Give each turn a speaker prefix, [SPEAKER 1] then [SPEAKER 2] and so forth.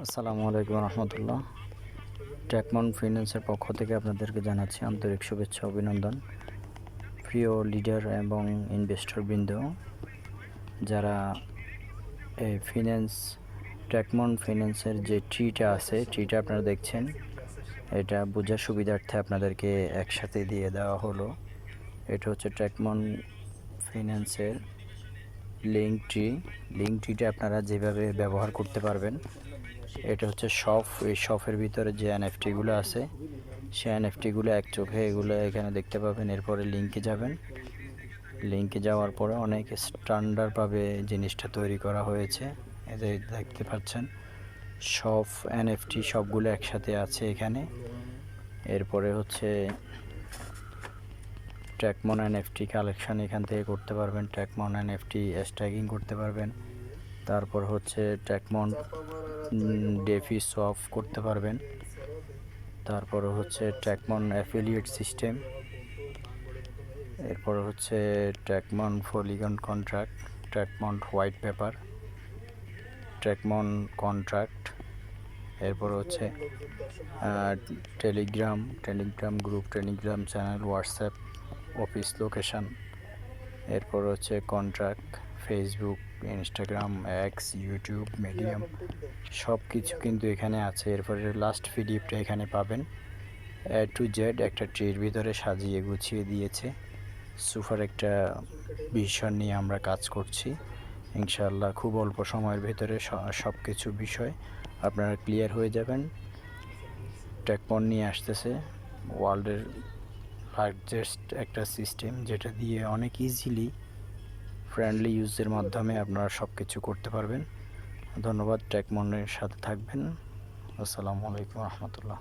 [SPEAKER 1] আসসালামু আলাইকুম রহমতুল্লাহ। ট্র্যাকমন ফিন্যান্সের পক্ষ থেকে আপনাদেরকে জানাচ্ছি আন্তরিক শুভেচ্ছা অভিনন্দন। প্রিয় লিডার এবং ইনভেস্টর বৃন্দ, যারা এই ট্র্যাকমন ফিন্যান্সের যে ট্রিটা আছে, ট্রিটা আপনারা দেখছেন, এটা বোঝার সুবিধার্থে আপনাদেরকে একসাথে দিয়ে দেওয়া হলো। এটা হচ্ছে ট্র্যাকমন ফিন্যান্সের লিঙ্ক ট্রিটা আপনারা যেভাবে ব্যবহার করতে পারবেন। এটা হচ্ছে শপ। এই শপের ভিতরে যে এনএফটিগুলো আছে, সেই এনএফটিগুলো এক চোখে এগুলো এখানে দেখতে পাবেন। এরপরে লিঙ্কে যাওয়ার পরে অনেক স্ট্যান্ডার্ডভাবে জিনিসটা তৈরি করা হয়েছে। এদের দেখতে পাচ্ছেন সব এনএফটি সবগুলো একসাথে আছে এখানে। এরপরে হচ্ছে ট্র্যাকমন এনএফটি কালেকশন এখান থেকে করতে পারবেন, ট্র্যাকমন এনএফটি স্ট্যাকিং করতে পারবেন। তারপর হচ্ছে ট্র্যাকমন ডেফি সোয়াপ করতে পারবেন। তারপর হচ্ছে ট্র্যাকমন অ্যাফিলিয়েট সিস্টেম। এরপর হচ্ছে Trackmon polygon contract, Trackmon white paper, Trackmon contract. এরপর হচ্ছে Telegram group, Telegram channel, WhatsApp, office location. এরপর হচ্ছে contract, Facebook, Instagram, X, YouTube, Medium, সব কিছু কিন্তু এখানে আছে। এরপরে লাস্ট পিডিএফটা এখানে পাবেন। এ টু জেড একটা ট্রির ভিতরে সাজিয়ে গুছিয়ে দিয়েছে। সুপার একটা ভিশন নিয়ে আমরা কাজ করছি। ইনশাআল্লাহ খুব অল্প সময়ের ভিতরে সব কিছু বিষয় আপনারা ক্লিয়ার হয়ে যাবেন। ট্র্যাকমন নিয়ে আসতেছে ওয়ার্ল্ডের লার্জেস্ট একটা সিস্টেম, যেটা দিয়ে অনেক ইজিলি ফ্রেন্ডলি ইউজের মাধ্যমে আপনারা সব কিছু করতে পারবেন। ধন্যবাদ। ট্র্যাকমনের সাথে থাকবেন। আসসালামু আলাইকুম রহমতুল্লাহ।